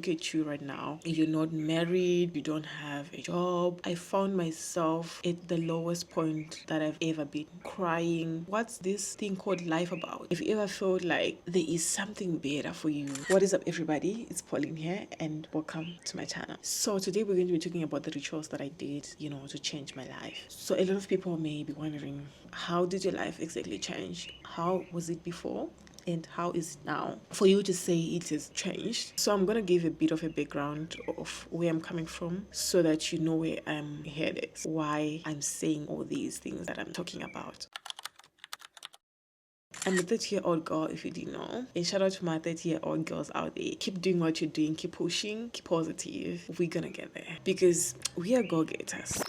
look at you right now. You're not married, you don't have a job. I found myself at the lowest point that I've ever been, crying. What's this thing called life about? If you ever felt like there is something better for you. What is up, everybody? It's Pauline here, and welcome to my channel. So today we're going to be talking about the rituals that I did, to change my life. So a lot of people may be wondering, how did your life exactly change? How was it before? And how is it now? For you to say it has changed. So I'm going to give a bit of a background of where I'm coming from so that you know where I'm headed, why I'm saying all these things that I'm talking about. I'm a 30-year-old girl, if you didn't know. And shout out to my 30-year-old girls out there. Keep doing what you're doing, keep pushing, keep positive. We're gonna get there because we are go-getters.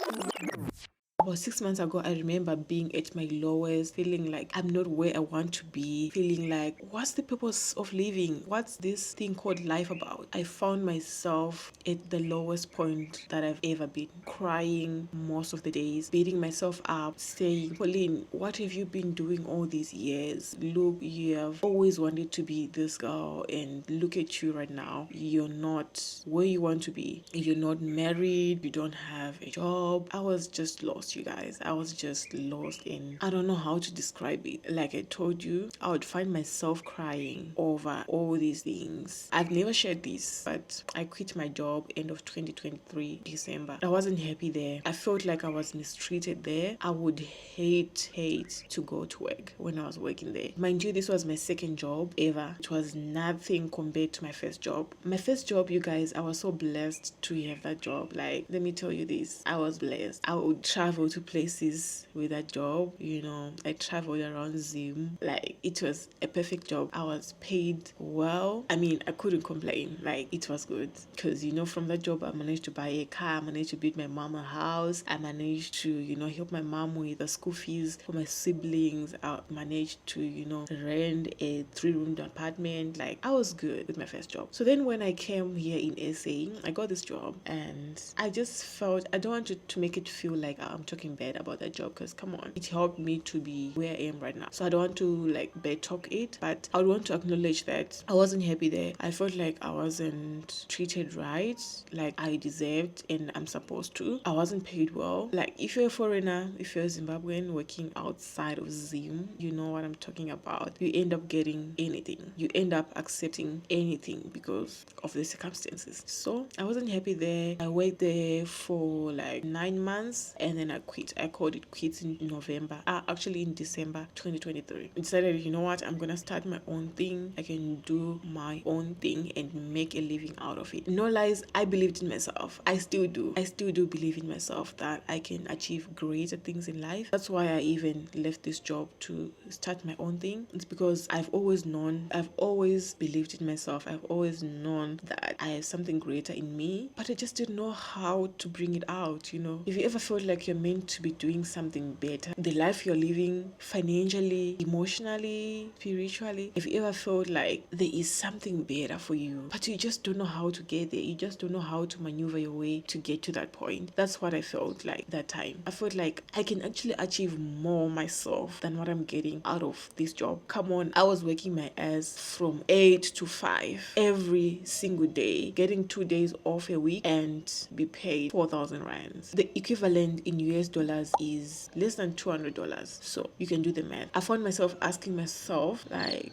About 6 months ago, I remember being at my lowest, feeling like I'm not where I want to be, feeling like, what's the purpose of living? What's this thing called life about? I found myself at the lowest point that I've ever been, crying most of the days, beating myself up, saying, Pauline, what have you been doing all these years? Look, you have always wanted to be this girl, and look at you right now. You're not where you want to be. You're not married, you don't have a job. I was just lost, you guys. I was just lost, and I don't know how to describe it. Like I told you, I would find myself crying over all these things. I've never shared this, but I quit my job end of 2023 December. I wasn't happy there. I felt like I was mistreated there. I would hate to go to work when I was working there. Mind you, this was my second job ever. It was nothing compared to my first job. My first job, you guys, I was so blessed to have that job. Like, let me tell you this, I was blessed. I would travel to places with that job. I traveled around Zim. Like, it was a perfect job. I was paid well. I mean, I couldn't complain. Like, it was good because from that job I managed to buy a car. I managed to build my mom a house. I managed to help my mom with the school fees for my siblings. I managed to rent a 3-room apartment. Like, I was good with my first job. So then when I came here in SA, I got this job, and I just felt, I don't want to make it feel like I'm talking bad about that job, because come on, it helped me to be where I am right now. So I don't want to like bad talk it, but I would want to acknowledge that I wasn't happy there. I felt like I wasn't treated right, like I deserved and I'm supposed to. I wasn't paid well. Like, if you're a foreigner, if you're a Zimbabwean working outside of Zim, you know what I'm talking about. You end up getting anything. You end up accepting anything because of the circumstances. So I wasn't happy there. I worked there for like 9 months, and then I quit. I called it quits in November. Actually in December 2023. I decided, you know what, I'm gonna start my own thing. I can do my own thing and make a living out of it. No lies, I believed in myself. I still do believe in myself that I can achieve greater things in life. That's why I even left this job to start my own thing. It's because I've always believed in myself. I've always known that I have something greater in me, but I just didn't know how to bring it out. If you ever felt like you're meant to be doing something better, the life you're living, financially, emotionally, spiritually, if you ever felt like there is something better for you, but you just don't know how to get there, you just don't know how to maneuver your way to get to that point. That's what I felt like that time. I felt like I can actually achieve more myself than what I'm getting out of this job. Come on, I was working my ass from 8 to 5 every single day, getting 2 days off a week and be paid 4,000 rands. The equivalent in US dollars is less than $200. So you can do the math. I found myself asking myself, like,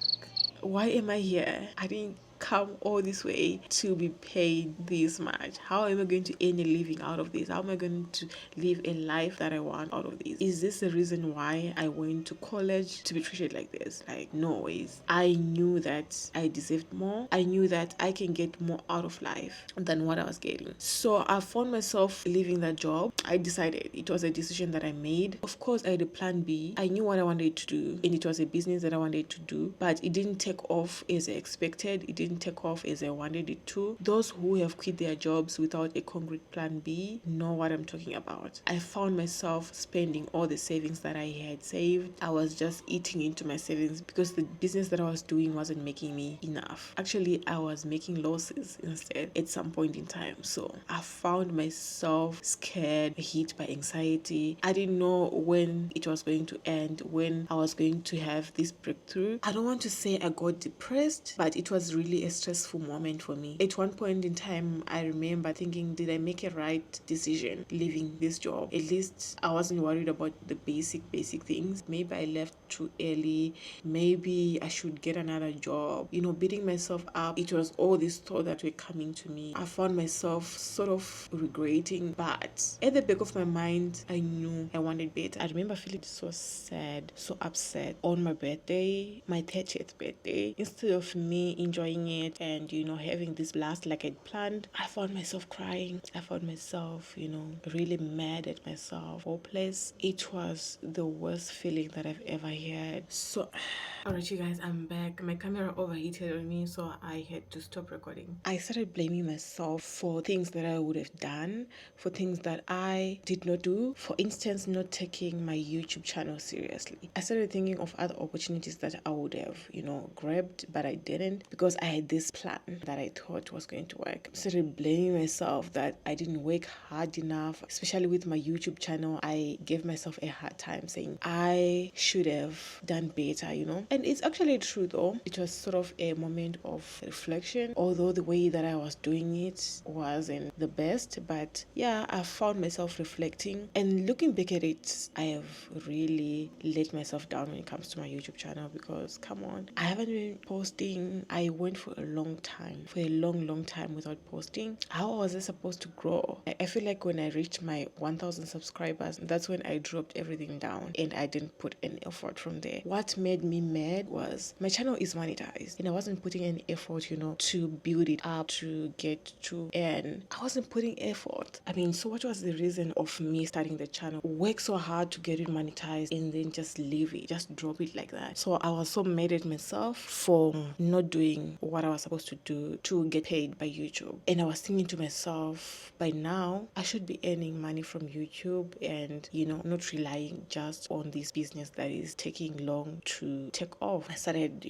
why am I here? I didn't come all this way to be paid this much. How am I going to earn a living out of this? How am I going to live a life that I want out of this? Is this the reason why I went to college, to be treated like this? Like, no ways. I knew that I deserved more. I knew that I can get more out of life than what I was getting. So I found myself leaving that job. I decided, it was a decision that I made. Of course, I had a plan B. I knew what I wanted to do, and it was a business that I wanted to do, but it didn't take off as I expected. It didn't take off as I wanted it to. Those who have quit their jobs without a concrete plan B know what I'm talking about. I found myself spending all the savings that I had saved. I was just eating into my savings because the business that I was doing wasn't making me enough. Actually, I was making losses instead at some point in time. So I found myself scared again hit by anxiety. I didn't know when it was going to end, when I was going to have this breakthrough. I don't want to say I got depressed, but it was really a stressful moment for me. At one point in time, I remember thinking, did I make a right decision leaving this job? At least I wasn't worried about the basic things. Maybe I left too early. Maybe I should get another job. Beating myself up. It was all these thoughts that were coming to me. I found myself sort of regretting, but at the back of my mind, I knew I wanted better. I remember feeling so sad, so upset on my birthday, my 30th birthday. Instead of me enjoying it and, having this blast like I'd planned, I found myself crying. I found myself, really mad at myself, hopeless. It was the worst feeling that I've ever had. So, alright, you guys, I'm back. My camera overheated on me, so I had to stop recording. I started blaming myself for things that I would have done, for things that I did not do. For instance, not taking my YouTube channel seriously. I started thinking of other opportunities that I would have, grabbed, but I didn't because I had this plan that I thought was going to work. I started blaming myself that I didn't work hard enough, especially with my YouTube channel. I gave myself a hard time saying I should have done better, And it's actually true though. It was sort of a moment of reflection, although the way that I was doing it wasn't the best. But yeah, I found myself reflecting and looking back at it. I have really let myself down when it comes to my YouTube channel because come on, I haven't been posting. I went for a long time without posting. How was I supposed to grow? I feel like when I reached my 1,000 subscribers, that's when I dropped everything down and I didn't put any effort from there. What made me mad was my channel is monetized and I wasn't putting any effort, to build it up, to get to earn. I wasn't putting effort. So what was the reason of me starting the channel? Work so hard to get it monetized and then just leave it, just drop it like that. So I was so mad at myself for not doing what I was supposed to do to get paid by YouTube. And I was thinking to myself, by now I should be earning money from YouTube and, not relying just on this business that is taking long to take off. I started,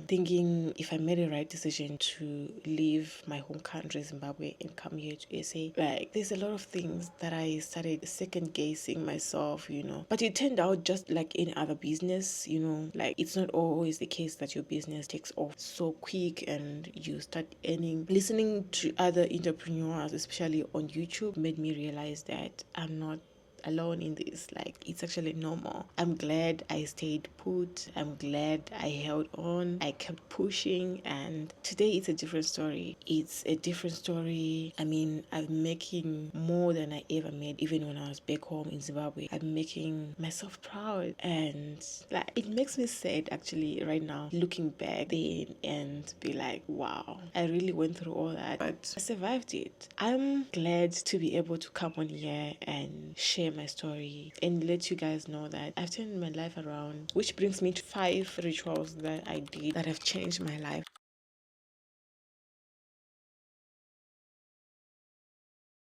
thinking if I made a right decision to leave my home country, Zimbabwe, and come here to SA. Like, there's a lot of things that I started second guessing myself, But it turned out just like any other business, like it's not always the case that your business takes off so quick and you start earning. Listening to other entrepreneurs, especially on YouTube, made me realize that I'm not alone in this. Like, it's actually normal. I'm glad I stayed put. I'm glad I held on. I kept pushing, and today it's a different story. It's a different story. I'm making more than I ever made even when I was back home in Zimbabwe. I'm making myself proud, and like it makes me sad actually right now looking back then and be like, wow, I really went through all that, but I survived it. I'm glad to be able to come on here and share my story and let you guys know that I've turned my life around, which brings me to 5 rituals that I did that have changed my life.